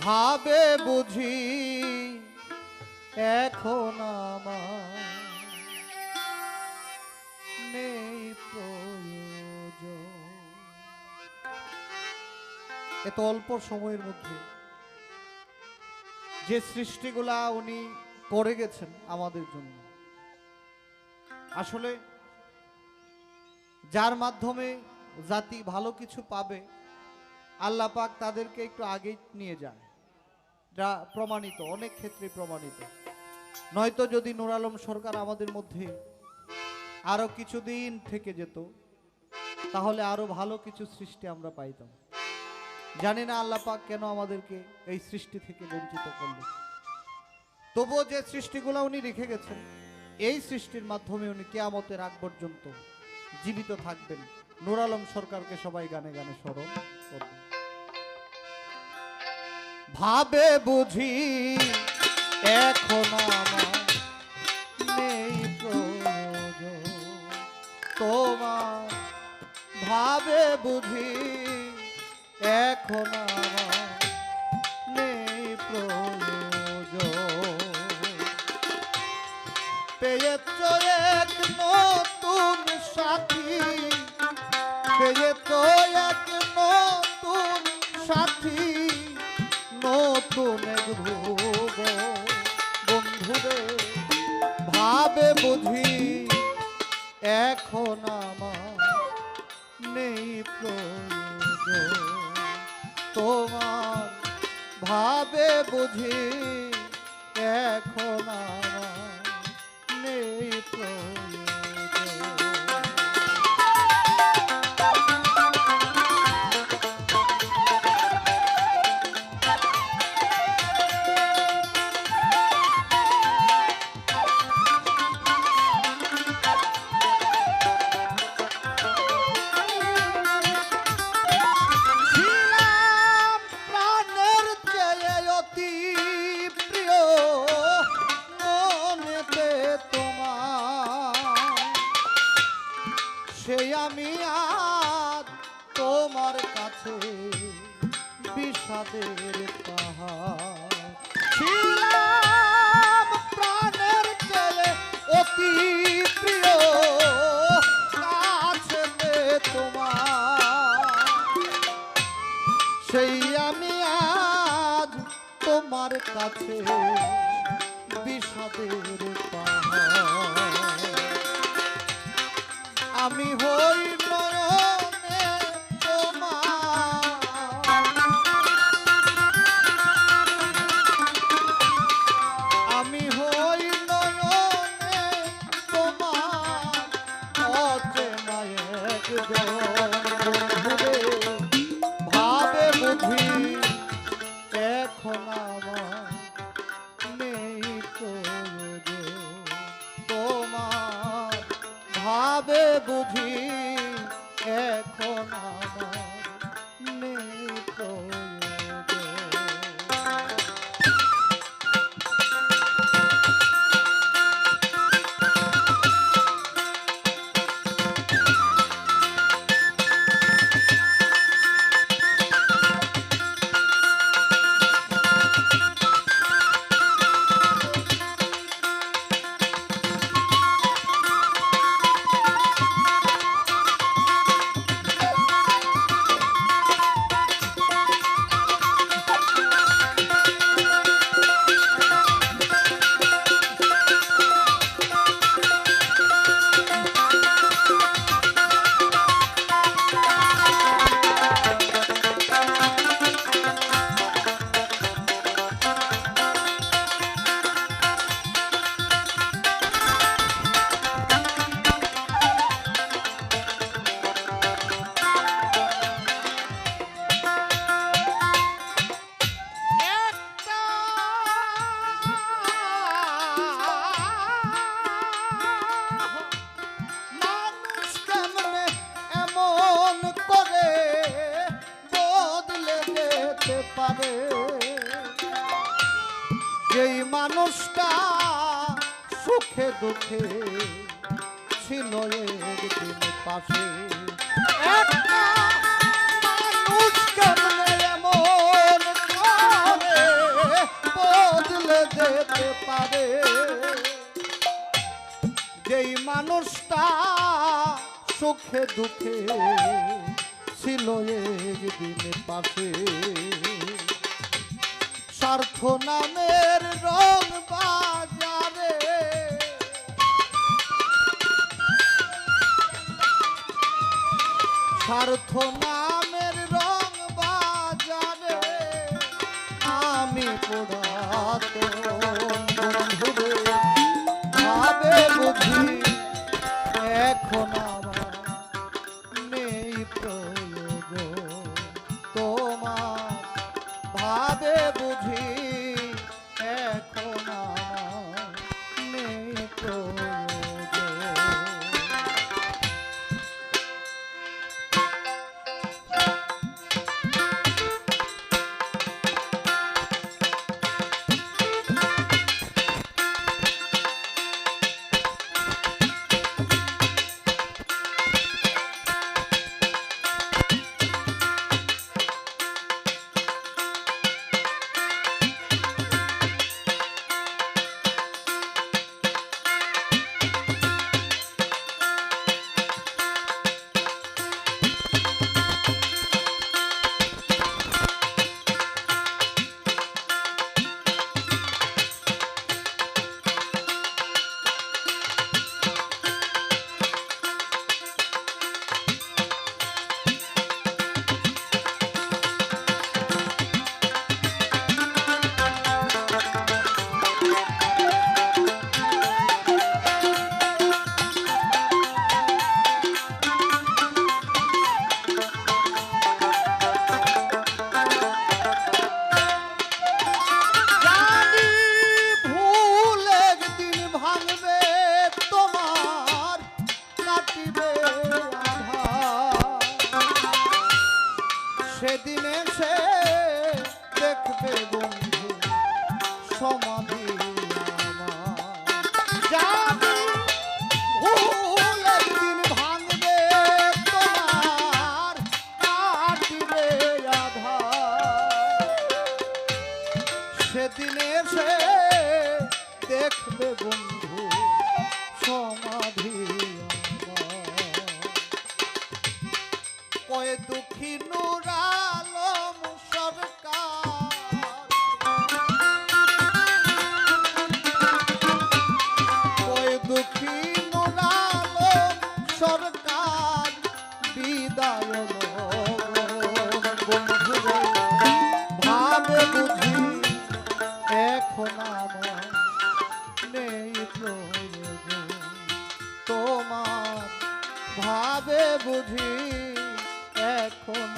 ভাবে বুঝি এখন আমার নেই প্রয়োজন। এত অল্প সময়ের মধ্যে যে সৃষ্টিগুলা উনি করে গেছেন আমাদের জন্য, আসলে যার মাধ্যমে জাতি ভালো কিছু পাবে আল্লাহ পাক তাদেরকে একটু আগেই নিয়ে যায়, যা প্রমাণিত, অনেক ক্ষেত্রে প্রমাণিত। নয়তো যদি নূর আলম সরকার আমাদের মধ্যে আরো কিছুদিন থেকে যেত তাহলে আরো ভালো কিছু সৃষ্টি আমরা পাইতাম। জানি না আল্লাহ পাক কেন আমাদেরকে এই সৃষ্টি থেকে বঞ্চিত করলেন। তবুও যে সৃষ্টিগুলো উনি রেখে গেছেন, এই সৃষ্টির মাধ্যমে উনি কিয়ামতের আগ পর্যন্ত জীবিত থাকবেন। নূর আলম সরকারকে সবাই গানে গানে স্মরণ করবেন। ভাবে বুঝি এখন আমার নেই প্রয়োজন তোমার, ভাবে বুঝি এখন আমার নেই প্রয়োজন। পেয়েছ এক নতুন সাথী, পেয়েছ এক নতুন সাথী, নতুন এক ভুব বন্ধুরে, ভাবে বুঝি এখন আমার নেই প্রয়োজন তোমার, ভাবে বুঝি এখন আমার নেই প্রয়োজন। সেই আমি আজ তোমার কাছে বিষাদের পাহাড়, ছিলাম প্রাণের চেয়ে অতি প্রিয় কাছে তোমার। সেই আমি আজ তোমার কাছে বিষাদের পাহাড়। আমি হই নয়নে তোমার, আমি হই নয়নে তোমার অচেনা একজন বন্ধুরে, ভাবে বুঝি এখন আমার নেই প্রয়োজন তোমার, ভাবে বুঝি এখন আমার নেই প্রয়োজন। যেই মানুষটা সুখে দুঃখে ছিল একদিন পাশে, একটা মানুষ কেমনে এমন করে মনটা সুখে দুঃখে ছিল একদিন পাশে, স্বার্থ নামের রং বাজারে স্বার্থ নামের রং বাজারে আমি পুরাতন বন্ধুরে ভাবে বুঝি এখন আমার নেই প্রয়োজন তোমার, ভাবে বুঝি এখন আমার নেই প্রয়োজন। সেদিন এসে দেখবে বন্ধু সমাধি আমার, জানি ভুল একদিন ভাঙবে তোমার কাটিবে আধার, সেদিন এসে দেখবে বন্ধু সমাধি কয়ে দুঃখী নূর আলম সরকার, কয়ে দুঃখী নূর আলম সরকার বিদায় বন্ধুরে ভাবে বুঝি এখন আমার নেই প্রয়োজন তোমার, ভাবে বুঝি এখন